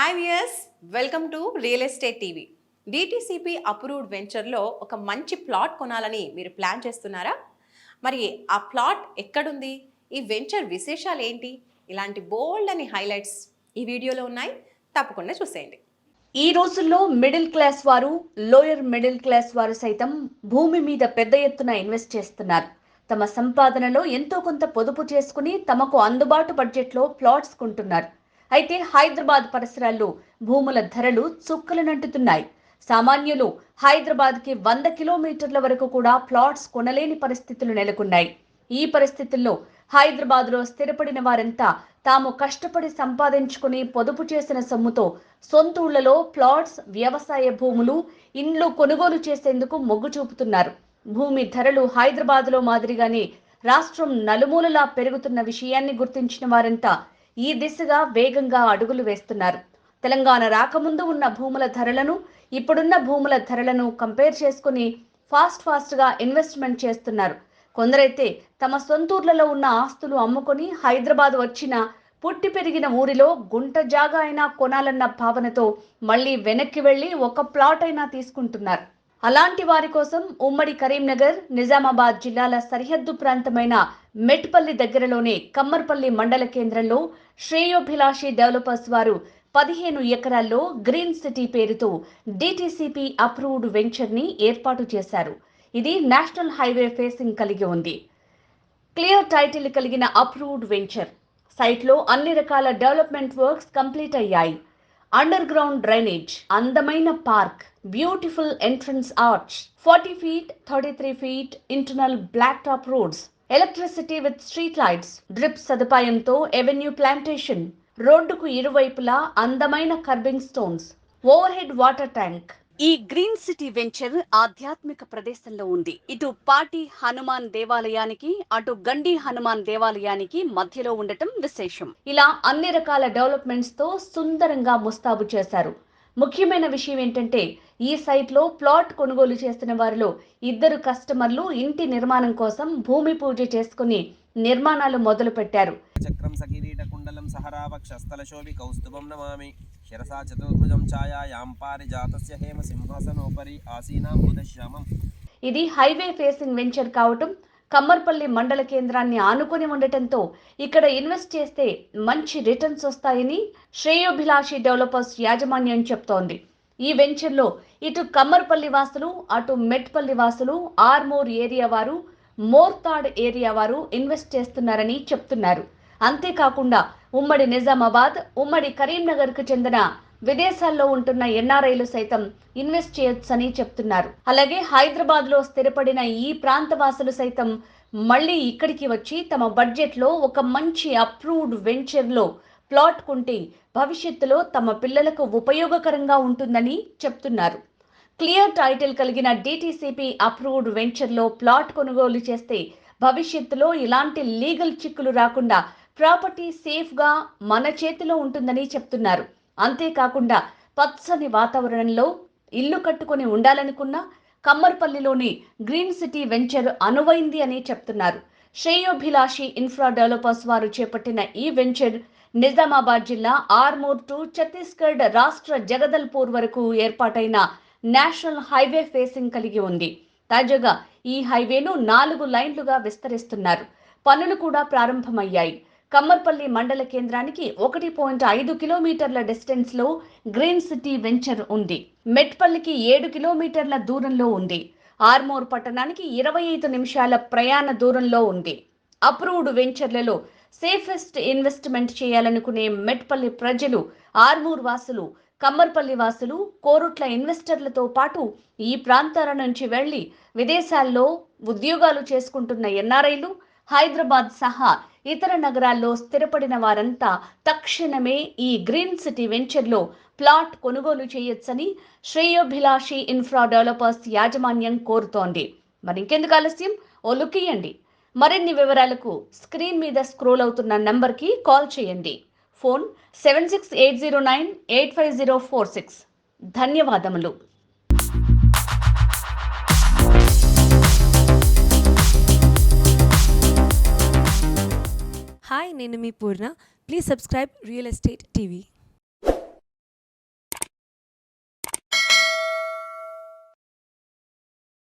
Hi viewers, welcome to real estate TV. DTCP approved వెంచర్లో ఒక మంచి ప్లాట్ కొనాలని మీరు ప్లాన్ చేస్తున్నారా? మరి ఆ ప్లాట్ ఎక్కడుంది, ఈ వెంచర్ విశేషాలు ఏంటి, ఇలాంటి బోల్డ్ అని హైలైట్స్ ఈ వీడియోలో ఉన్నాయి. తప్పకుండా చూసేయండి. ఈ రోజుల్లో మిడిల్ క్లాస్ వారు, లోయర్ మిడిల్ క్లాస్ వారు సైతం భూమి మీద పెద్ద ఎత్తున ఇన్వెస్ట్ చేస్తున్నారు. తమ సంపాదనలో ఎంతో కొంత పొదుపు చేసుకుని తమకు అందుబాటు బడ్జెట్లో ప్లాట్స్ కొంటున్నారు. అయితే హైదరాబాద్ పరిసరాల్లో భూముల ధరలు చుక్కలనంటుతున్నాయి. సామాన్యులు హైదరాబాద్కి 100 కిలోమీటర్ల వరకు కూడా ప్లాట్స్ కొనలేని పరిస్థితులు నెలకొన్నాయి. ఈ పరిస్థితుల్లో హైదరాబాద్లో స్థిరపడిన వారంతా తాము కష్టపడి సంపాదించుకుని పొదుపు చేసిన సొమ్ముతో సొంత ఊళ్లలో ప్లాట్స్, వ్యవసాయ భూములు, ఇండ్లు కొనుగోలు చేసేందుకు మొగ్గు చూపుతున్నారు. భూమి ధరలు హైదరాబాద్లో మాదిరిగానే రాష్ట్రం నలుమూలలా పెరుగుతున్న విషయాన్ని గుర్తించిన వారంతా ఈ దిశగా వేగంగా అడుగులు వేస్తున్నారు. తెలంగాణ రాకముందు ఉన్న భూముల ధరలను, ఇప్పుడున్న భూముల ధరలను కంపేర్ చేసుకుని ఫాస్ట్గా ఇన్వెస్ట్మెంట్ చేస్తున్నారు. కొందరైతే తమ సొంతూర్లలో ఉన్న ఆస్తులు అమ్ముకొని హైదరాబాద్ వచ్చిన పుట్టి పెరిగిన ఊరిలో గుంట జాగా అయినా కొనాలన్న భావనతో మళ్ళీ వెనక్కి వెళ్లి ఒక ప్లాట్ అయినా తీసుకుంటున్నారు. అలాంటి వారి కోసం ఉమ్మడి కరీంనగర్, నిజామాబాద్ జిల్లాల సరిహద్దు ప్రాంతమైన మెట్పల్లి దగ్గరలోనే కమ్మర్పల్లి మండల కేంద్రంలో శ్రేయోభిలాషి డెవలపర్స్ వారు 15 ఎకరాల్లో గ్రీన్ సిటీ పేరుతో డిటిసిపి అప్రూవ్డ్ వెంచర్ ని ఏర్పాటు చేశారు. ఇది నేషనల్ హైవే ఫేసింగ్ కలిగి ఉంది. క్లియర్ టైటిల్ కలిగిన అప్రూవ్డ్ వెంచర్ సైట్లో అన్ని రకాల డెవలప్మెంట్ వర్క్స్ కంప్లీట్ అయ్యాయి. అండర్ గ్రౌండ్ డ్రైనేజ్, అందమైన park, beautiful entrance arch, 40 feet 33 feet internal black top roads, electricity with street lights, drip సదుపాయంతో ఎవెన్యూ ప్లాంటేషన్, రోడ్డుకు ఇరువైపులా అందమైన curbing stones, overhead water tank. ఈ గ్రీన్ సిటీ వెంచర్ ఆధ్యాత్మిక ప్రదేశంలో ఉంది. ఇటు పాటి హనుమాన్ దేవాలయానికి, అటు గండి హనుమాన్ దేవాలయానికి మధ్యలో ఉండటం విశేషం. ఇలా అన్ని రకాల డెవలప్మెంట్స్ తో సుందరంగా ముస్తాబు చేశారు. ముఖ్యమైన విషయం ఏంటంటే ఈ సైట్ లో ప్లాట్ కొనుగోలు చేసిన వారిలో 2 కస్టమర్లు ఇంటి నిర్మాణం కోసం భూమి పూజ చేసుకుని నిర్మాణాలు మొదలు పెట్టారు. చక్రం సకిరీట కుండలం సహరావక్షస్థల శోభి కౌస్తుభం నమామి శిరసా చతుర్భుజం ఛాయాయాం పారిజాతస్య హేమ సింహాసనోపరి ఆసీనాం బుధశ్యామం. ఇది హైవే ఫేసింగ్ వెంచర్ కావటం, కమ్మర్పల్లి మండల కేంద్రాన్ని ఆనుకొని ఉండటంతో ఇక్కడ ఇన్వెస్ట్ చేస్తే మంచి రిటర్న్స్ వస్తాయని శ్రేయోభిలాషి డెవలపర్స్ యాజమాన్యం చెప్తోంది. ఈ వెంచర్లో ఇటు కమ్మర్పల్లి వాసులు, అటు మెట్పల్లి వాసులు, ఆర్మూర్ ఏరియా వారు, మోర్తాడ్ ఏరియా వారు ఇన్వెస్ట్ చేస్తున్నారని చెప్తున్నారు. అంతేకాకుండా ఉమ్మడి నిజామాబాద్, ఉమ్మడి కరీంనగర్కు చెందిన విదేశాల్లో ఉంటున్న ఎన్ఆర్ఐలు సైతం ఇన్వెస్ట్ చేయొచ్చని చెప్తున్నారు. అలాగే హైదరాబాద్ లో స్థిరపడిన ఈ ప్రాంత వాసులు సైతం మళ్ళీ ఇక్కడికి వచ్చి తమ బడ్జెట్ లో ఒక మంచి అప్రూవ్డ్ వెంచర్ లో ప్లాట్ కొంటే భవిష్యత్తులో తమ పిల్లలకు ఉపయోగకరంగా ఉంటుందని చెప్తున్నారు. క్లియర్ టైటిల్ కలిగిన డిటిసిపి అప్రూవ్డ్ వెంచర్ లో ప్లాట్ కొనుగోలు చేస్తే భవిష్యత్తులో ఇలాంటి లీగల్ చిక్కులు రాకుండా ప్రాపర్టీ సేఫ్ గా మన చేతిలో ఉంటుందని చెప్తున్నారు. అంతేకాకుండా పచ్చని వాతావరణంలో ఇల్లు కట్టుకొని ఉండాలనుకున్న కమ్మర్పల్లిలోని గ్రీన్ సిటీ వెంచర్ అనువైంది అని చెప్తున్నారు. శ్రేయోభిలాషి ఇన్ఫ్రా డెవలపర్స్ వారు చేపట్టిన ఈ వెంచర్ నిజామాబాద్ జిల్లా ఆర్మూర్ టు ఛత్తీస్గఢ్ రాష్ట్ర జగదల్పూర్ వరకు ఏర్పాటైన నేషనల్ హైవే ఫేసింగ్ కలిగి ఉంది. తాజాగా ఈ హైవేను 4 లైన్లుగా విస్తరిస్తున్నారు. పనులు కూడా ప్రారంభమయ్యాయి. కమ్మర్పల్లి మండల కేంద్రానికి 1.5 కిలోమీటర్ల డిస్టెన్స్ లో గ్రీన్ సిటీ వెంచర్ ఉంది. మెట్పల్లికి 7 కిలోమీటర్ల దూరంలో ఉంది. ఆర్మూర్ పట్టణానికి 25 నిమిషాల ప్రయాణ దూరంలో ఉంది. అప్రూవ్డ్ వెంచర్లలో సేఫెస్ట్ ఇన్వెస్ట్మెంట్ చేయాలనుకునే మెట్పల్లి ప్రజలు, ఆర్మూర్ వాసులు, కమ్మర్పల్లి వాసులు, కోరుట్ల ఇన్వెస్టర్లతో పాటు ఈ ప్రాంతాల నుంచి వెళ్లి విదేశాల్లో ఉద్యోగాలు చేసుకుంటున్న ఎన్ఆర్ఐలు, హైదరాబాద్ సహా ఇతర నగరాల్లో స్థిరపడిన వారంతా తక్షణమే ఈ గ్రీన్ సిటీ వెంచర్లో ప్లాట్ కొనుగోలు చేయొచ్చని శ్రేయోభిలాషి ఇన్ఫ్రా డెవలపర్స్ యాజమాన్యం కోరుతోంది. మరి ఇంకెందుకు ఆలస్యం, ఓ లుక్ ఇయ్యండి. మరిన్ని వివరాలకు స్క్రీన్ మీద స్క్రోల్ అవుతున్న నంబర్కి కాల్ చేయండి. ఫోన్ 7680985046. ధన్యవాదములు. హాయ్, నేను మీ Purna. Please subscribe real estate TV.